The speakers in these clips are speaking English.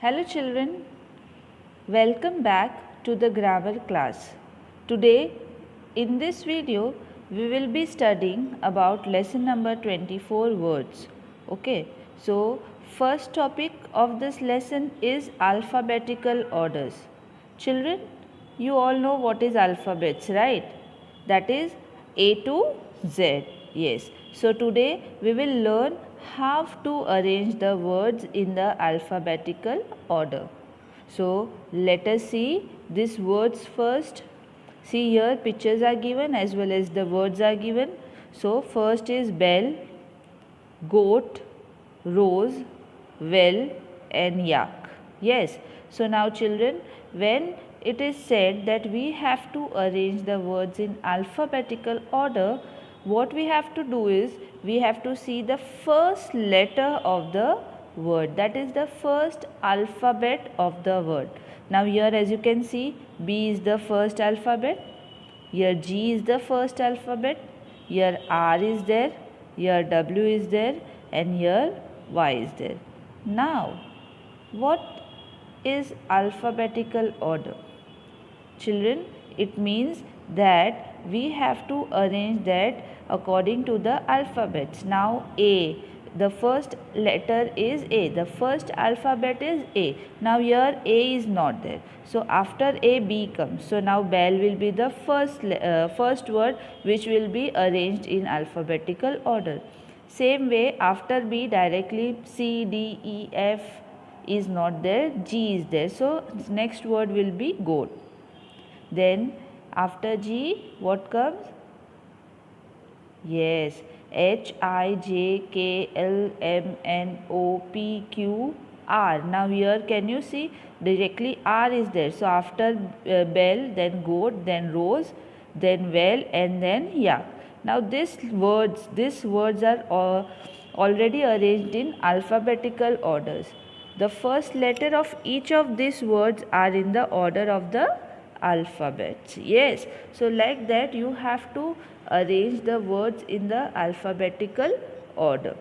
Hello children, welcome back to the grammar class. Today in this video we will be studying about lesson number 24 words. Okay, so first topic of this lesson is alphabetical orders. Children, you all know what is alphabets, right? That is A to Z. Yes. So today we will learn how to arrange the words in the alphabetical order. So let us see these words first. See here pictures are given as well as the words are given. So first is bell, goat, rose, well and yak. Yes. So now children, when it is said that we have to arrange the words in alphabetical order, what we have to do is we have to see the first letter of the word, that is the first alphabet of the word. Now here as you can see, B is the first alphabet, here G is the first alphabet, here R is there, here W is there and here Y is there. Now what is alphabetical order? Children, it means that we have to arrange that according to the alphabets. Now A, the first letter is A, the first alphabet is A. Now here A is not there, so after A B comes. So now bell will be the first word which will be arranged in alphabetical order. Same way after B directly C D E F is not there, G is there, so next word will be goat. Then after G what comes? Yes, H I J K L M N O P Q R. Now here can you see directly R is there. So after bell, then goat, then rose, then well and then yak. Now these words are already arranged in alphabetical orders. The first letter of each of these words are in the order of the alphabets. Yes, so like that you have to arrange the words in the alphabetical order.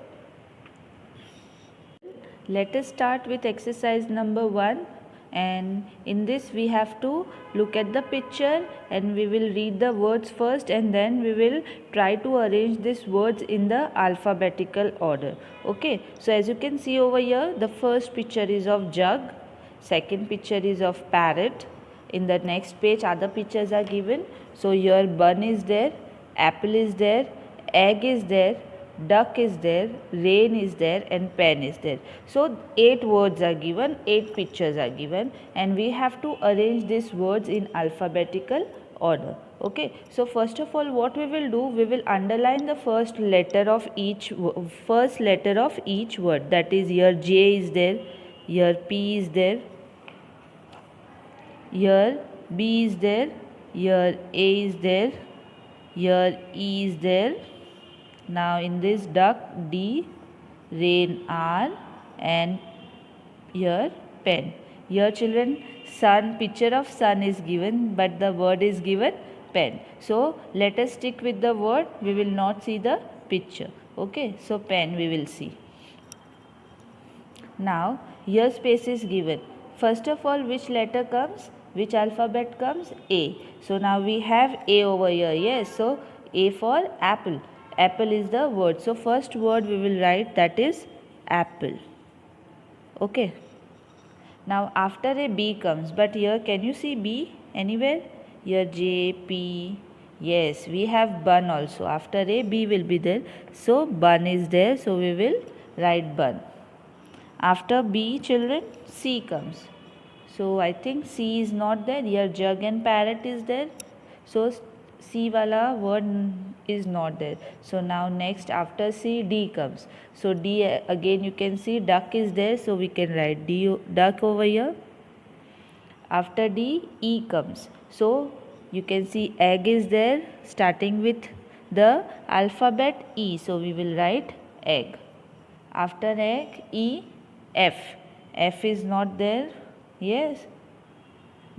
Let us start with exercise number 1, and in this we have to look at the picture and we will read the words first and then we will try to arrange these words in the alphabetical order. Okay, so as you can see over here, the first picture is of jug, second picture is of parrot. In the next page other pictures are given. So here bun is there, apple is there, egg is there, duck is there, rain is there and pen is there. So 8 words are given, 8 pictures are given and we have to arrange these words in alphabetical order. Okay, so first of all what we will do, we will underline the first letter of each word. That is here J is there, here P is there, here B is there, here A is there, here E is there. Now in this duck D, rain R and here pen. Here children sun, picture of sun is given but the word is given pen. So let us stick with the word, we will not see the picture. Okay, so pen we will see. Now here space is given. First of all which letter comes? Which alphabet comes? A. So now we have A over here. Yes, so A for apple. Apple is the word. So first word we will write, that is apple. Okay. Now after A B comes, but here can you see B anywhere? Here J, P. Yes, we have bun also. After A B will be there. So bun is there. So we will write bun. After B children, C comes. So I think C is not there. Here jug and parrot is there. So C wala word is not there. So now next after C D comes. So D again you can see duck is there. So we can write D, duck over here. After D E comes. So you can see egg is there starting with the alphabet E. So we will write egg. After egg E F. F is not there. Yes.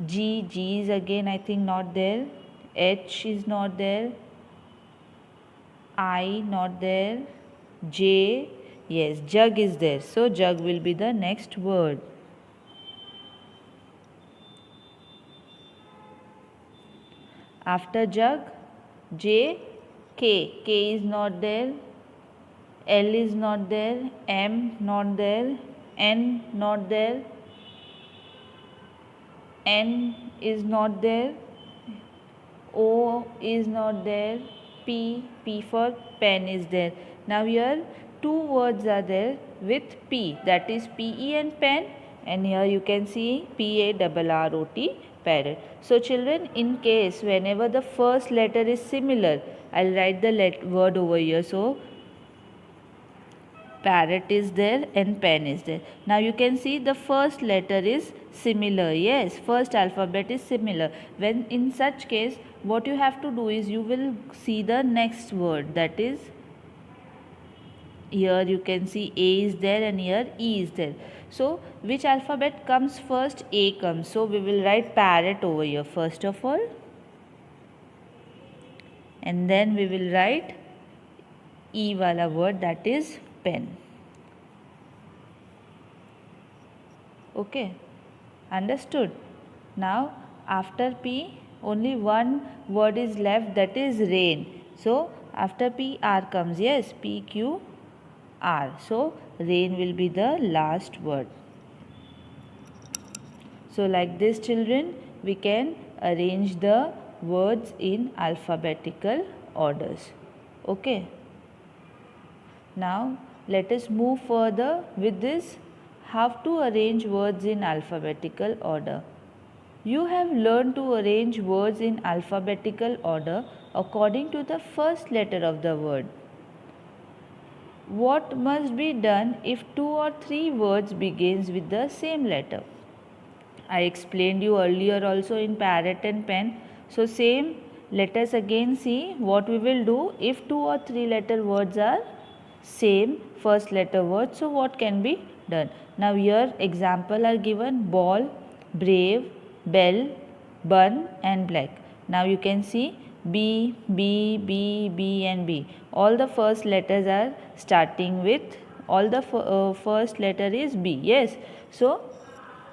G is again I think not there. H is not there. I not there. J, yes, jug is there. So jug will be the next word. After jug, J, K. K is not there. L is not there. M not there. N not there. N is not there. O is not there. P for pen is there. Now here two words are there with P, that is PE and pen, and here you can see PARROT, parrot. So children, in case whenever the first letter is similar, I'll write the word over here. So parrot is there and pen is there. Now you can see the first letter is similar. Yes, first alphabet is similar. When in such case, what you have to do is you will see the next word, that is, here you can see A is there and here E is there. So which alphabet comes first? A comes. So we will write parrot over here first of all, and then we will write E wala word, that is pen. Okay, understood? Now after P only one word is left, that is rain. So after P R comes. Yes, PQ R. So rain will be the last word. So like this children, we can arrange the words in alphabetical orders. Okay. Now let us move further with this, how to arrange words in alphabetical order. You have learned to arrange words in alphabetical order according to the first letter of the word. What must be done if 2 or 3 words begins with the same letter? I explained you earlier also in parrot and pen. So same, let us again see what we will do if 2 or 3 letter words are same first letter word. So what can be done? Now here example are given: ball, brave, bell, bun and black. Now you can see B, B, B, B and B. All the first letters are starting with, all the first letter is B. Yes. So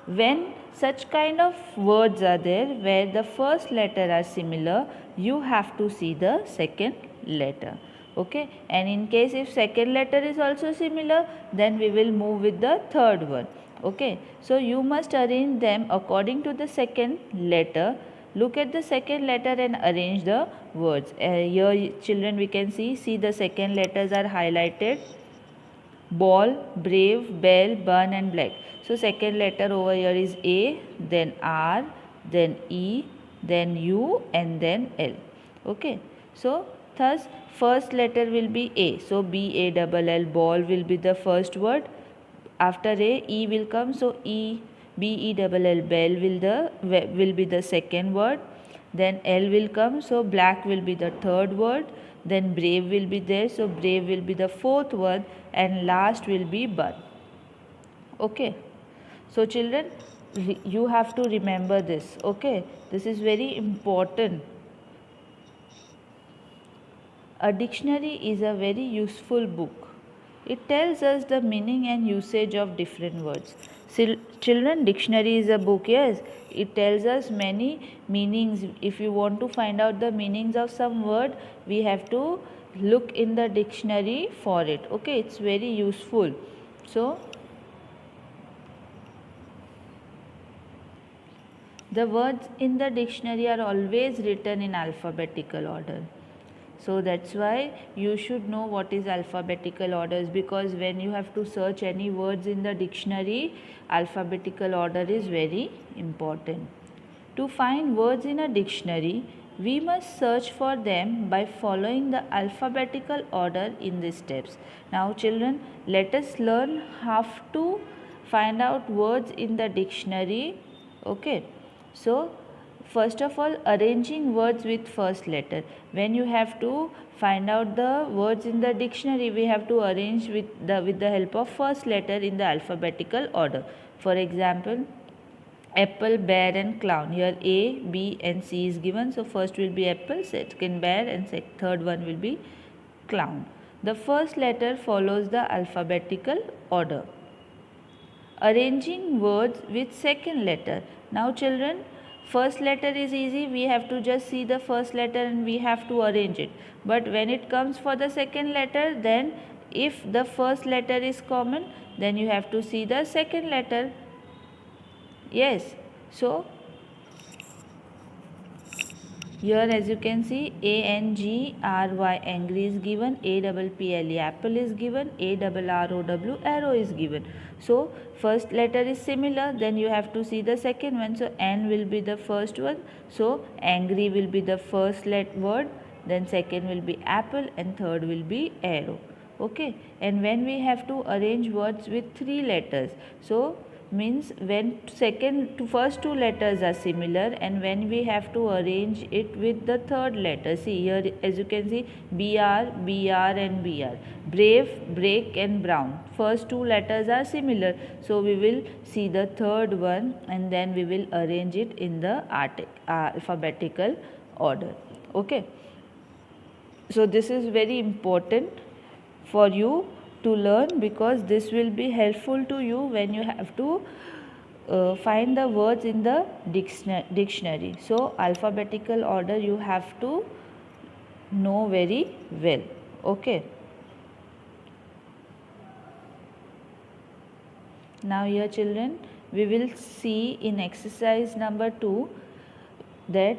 when such kind of words are there where the first letter are similar, you have to see the second letter. Okay, and in case if second letter is also similar, then we will move with the third one. Okay, so you must arrange them according to the second letter. Look at the second letter and arrange the words. Here children, we can see the second letters are highlighted: ball, brave, bell, bun and black. So second letter over here is A, then R, then E, then U and then L. Okay, so thus first letter will be A. So BALL, ball will be the first word. After A, E will come. So BELL, bell will be the second word. Then L will come. So black will be the third word. Then brave will be there. So brave will be the fourth word. And last will be bun. Okay. So children, you have to remember this. Okay. This is very important. A dictionary is a very useful book. It tells us the meaning and usage of different words. Children, dictionary is a book, yes. It tells us many meanings. If you want to find out the meanings of some word, we have to look in the dictionary for it. Okay, it's very useful. So, the words in the dictionary are always written in alphabetical order. So that's why you should know what is alphabetical orders, because when you have to search any words in the dictionary, alphabetical order is very important. To find words in a dictionary, we must search for them by following the alphabetical order in these steps. Now children, let us learn how to find out words in the dictionary. Okay. So first of all, arranging words with first letter. When you have to find out the words in the dictionary, we have to arrange with the help of first letter in the alphabetical order. For example, apple, bear and clown. Here A, B and C is given. So first will be apple, second bear and third one will be clown. The first letter follows the alphabetical order. Arranging words with second letter. Now children, first letter is easy, we have to just see the first letter and we have to arrange it. But when it comes for the second letter, then if the first letter is common, then you have to see the second letter. Yes, so here as you can see, ANGRY angry is given, APPLE apple is given, ARROW arrow is given. So first letter is similar, then you have to see the second one. So N will be the first one, so angry will be the first word, then second will be apple, and third will be arrow. Okay, and when we have to arrange words with three letters, so means when first two letters are similar, and when we have to arrange it with the third letter, see here as you can see, BR and BR, brave, break and brown, first two letters are similar, so we will see the third one and then we will arrange it in the alphabetical order. Okay, so this is very important for you to learn, because this will be helpful to you when you have to find the words in the dictionary. So alphabetical order you have to know very well. Okay, now here children, we will see in exercise number 2 that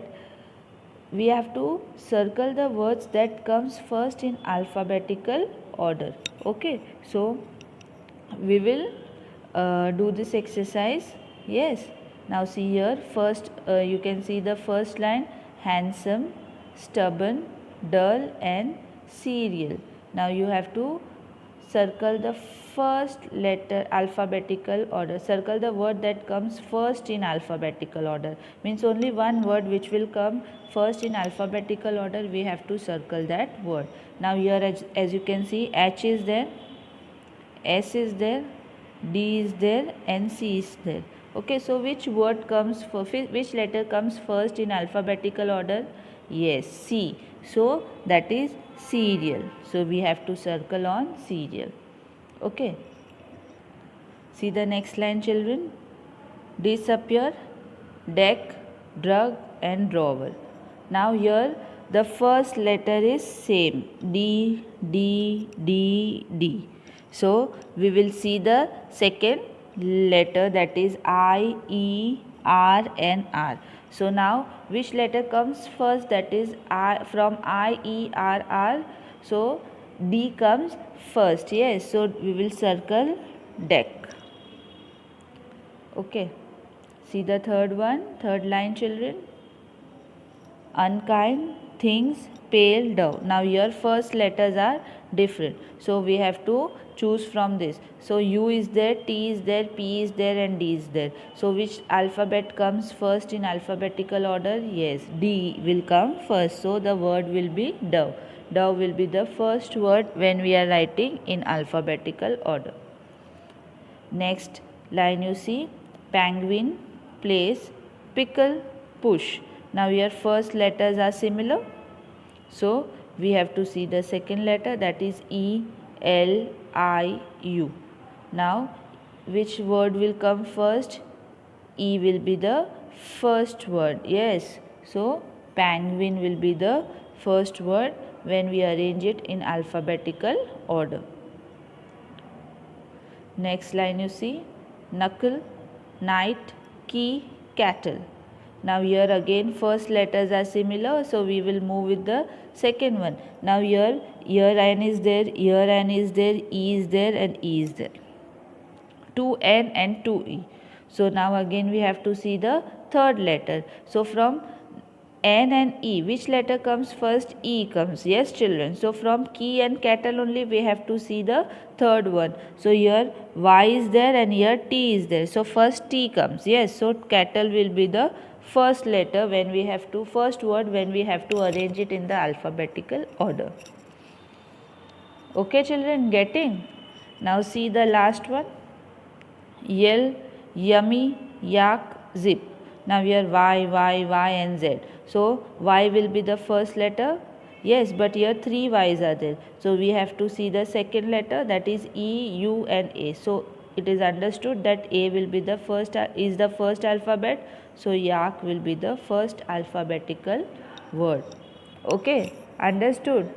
we have to circle the words that comes first in alphabetical order. Okay, so we will do this exercise. Yes, now see here, first you can see the first line, handsome, stubborn, dull and cereal. Now you have to circle the first letter alphabetical order, circle the word that comes first in alphabetical order, means only one word which will come first in alphabetical order, we have to circle that word. Now here as you can see, H is there, S is there, D is there and C is there. Okay, so which word comes for which letter comes first in alphabetical order? Yes, C. So that is cereal. So we have to circle on cereal. Okay. See the next line children. Disappear, deck, drug and drawer. Now here the first letter is same, D, D, D, D. So we will see the second letter, that is I, E, R and R. So now which letter comes first? That is I, from I, E, R, R. So D comes first. Yes, so we will circle deck. Okay, see the third one, third line children. Unkind, things, pale, dove. Now your first letters are different, so we have to choose from this. So U is there, T is there, P is there and D is there. So which alphabet comes first in alphabetical order? Yes, D will come first, so the word will be dove. Dove will be the first word when we are writing in alphabetical order. Next line you see, penguin, place, pickle, push. Now your first letters are similar, so we have to see the second letter, that is E, L, I, U. Now which word will come first? E will be the first word. Yes, so penguin will be the first word when we arrange it in alphabetical order. Next line you see, knuckle, night, key, cattle. Now here again first letters are similar, so we will move with the second one. Now here N is there, here N is there, E is there and E is there. 2N and 2E. So now again we have to see the third letter. So from N and E, which letter comes first? E comes. Yes children. So from key and cattle only we have to see the third one. So here Y is there and here T is there. So first T comes. Yes. So cattle will be the first letter when we have to, first word when we have to arrange it in the alphabetical order. Okay children, getting? Now see the last one. Yell, yummy, yak, zip. Now here Y and Z. So Y will be the first letter. Yes, but here 3 Y's are there. So we have to see the second letter, that is E, U and A. So it is understood that A will be the first alphabet, so yak will be the first alphabetical word. Okay, understood?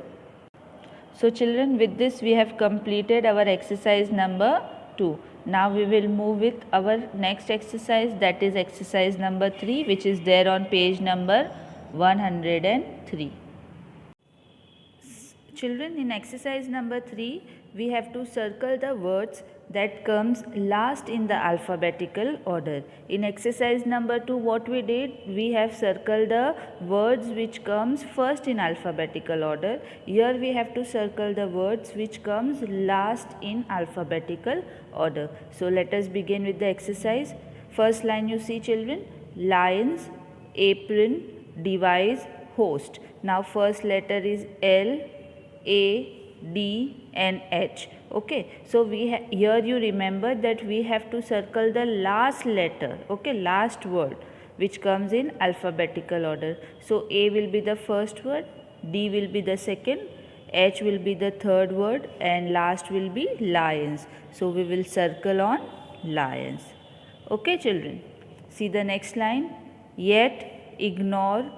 So children, with this we have completed our exercise number 2. Now we will move with our next exercise, that is exercise number 3, which is there on page number 103. Children, in exercise number 3, we have to circle the words that comes last in the alphabetical order. In exercise number 2, what we did, we have circled the words which comes first in alphabetical order. Here we have to circle the words which comes last in alphabetical order. So let us begin with the exercise. First line you see children, lions, apron, device, host. Now first letter is L, A, D and H. Okay, so here you remember that we have to circle the last letter, okay, last word which comes in alphabetical order. So A will be the first word, D will be the second, H will be the third word and last will be lions. So we will circle on lions. Okay children, see the next line, yet, ignore,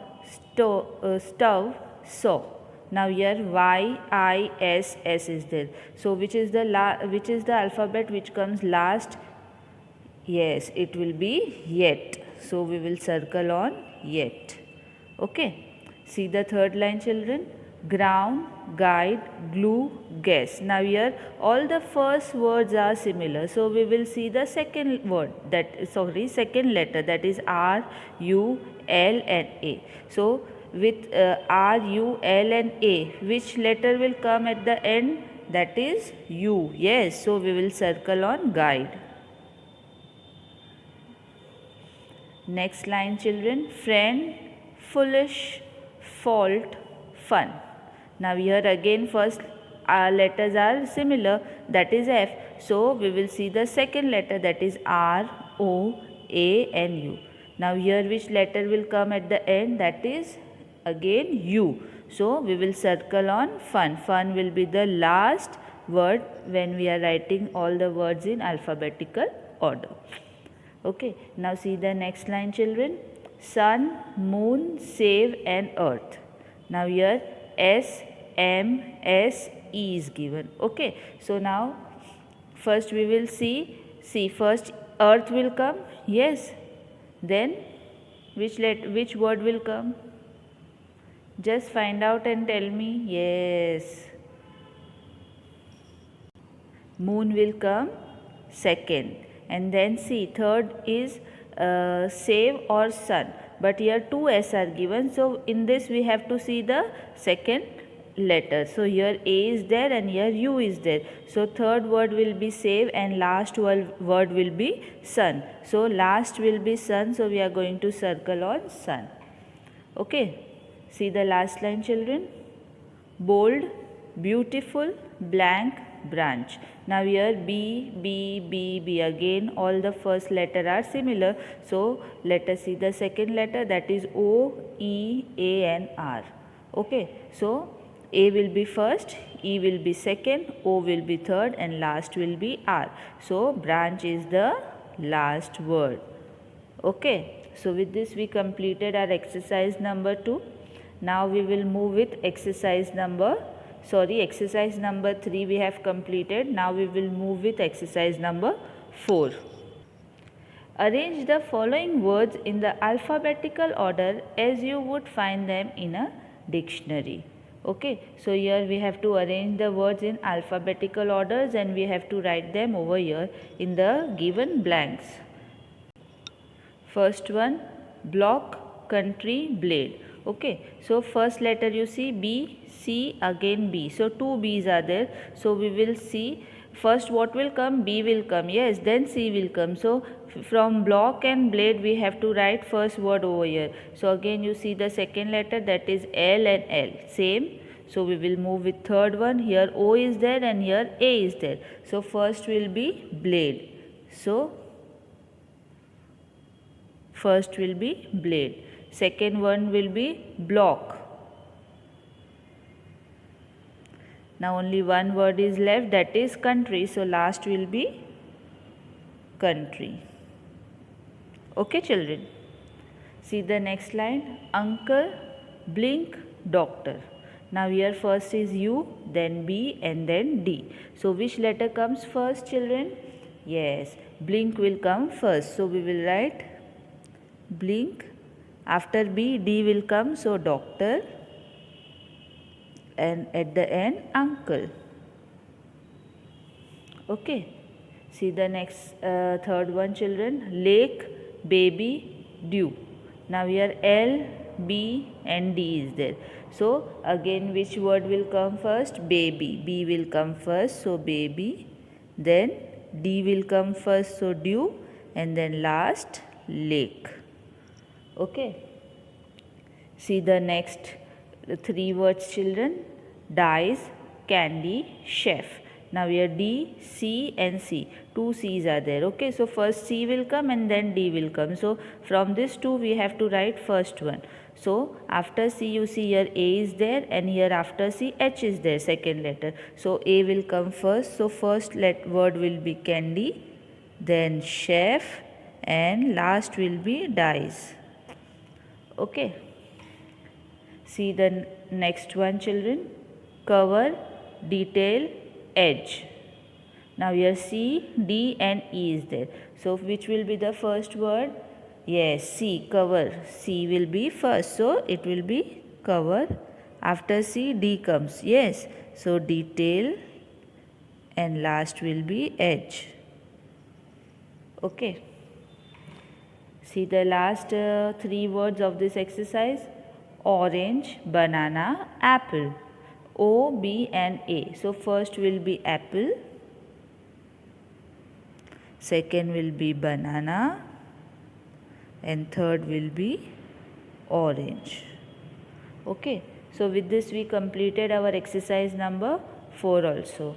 stove, saw. Now here YISS is there. So which is the alphabet which comes last? Yes, it will be yet. So we will circle on yet. Okay. See the third line children. Ground, guide, glue, guess. Now here all the first words are similar. So we will see the second second letter, that is R, U, L and A. So with R, U, L and A, which letter will come at the end? That is U. Yes, so we will circle on guide. Next line children, friend, foolish, fault, fun. Now here again first letters are similar, that is F. So we will see the second letter, that is R, O, A and U. Now here which letter will come at the end? That is again U. So we will circle on fun. Fun will be the last word when we are writing all the words in alphabetical order. Okay, now see the next line children. Sun, moon, save and earth. Now here S, M, S, E is given. Okay, so now first we will see first earth will come. Yes, then which word will come? Just find out and tell me. Yes, moon will come second, and then see third is save or sun, but here two S are given, so in this we have to see the second letter. So here A is there and here U is there, so third word will be save and last word will be sun. So last will be sun, so we are going to circle on sun. Okay, see the last line children. Bold, beautiful, blank, branch. Now here B, B, B, B, again all the first letter are similar. So let us see the second letter, that is O, E, A and R. Okay, so A will be first, E will be second, O will be third and last will be R. So branch is the last word. Okay, so with this we completed our exercise number 2. Now we will move with exercise number 3 we have completed. Now we will move with exercise number 4. Arrange the following words in the alphabetical order as you would find them in a dictionary. Okay, so here we have to arrange the words in alphabetical orders and we have to write them over here in the given blanks. First one, block, country, blade. Okay, so first letter you see B, C, again B. So two B's are there. So we will see first what will come? B will come. Yes, then C will come. So from block and blade we have to write first word over here. So again you see the second letter, that is L and L. Same. So we will move with third one. Here O is there and here A is there. So first will be blade. So first will be blade. Second one will be block. Now only one word is left, that is country. So last will be country. Okay children. See the next line. Uncle, blink, doctor. Now here first is U, then B and then D. So which letter comes first children? Yes, blink will come first. So we will write blink. After B, D will come. So doctor. And at the end, uncle. Okay. See the next third one children. Lake, baby, dew. Now here L, B and D is there. So again which word will come first? Baby. B will come first. So baby. Then D will come first. So dew. And then last lake. Okay. See the next three words children. Dice, candy, chef. Now here D, C and C. Two C's are there. Okay, so first C will come and then D will come. So from this two we have to write first one. So after C you see here A is there and here after C H is there, second letter. So A will come first. So first word will be candy, then chef and last will be dice. Okay. See the next one children. Cover, detail, edge. Now here C, D and E is there. So which will be the first word? Yes, C, cover. C will be first. So it will be cover. After C, D comes. Yes. So detail and last will be edge. Okay. See the last three words of this exercise. Orange, banana, apple. O, B and A. So first will be apple. Second will be banana. And third will be orange. Okay. So with this we completed our exercise number 4 also.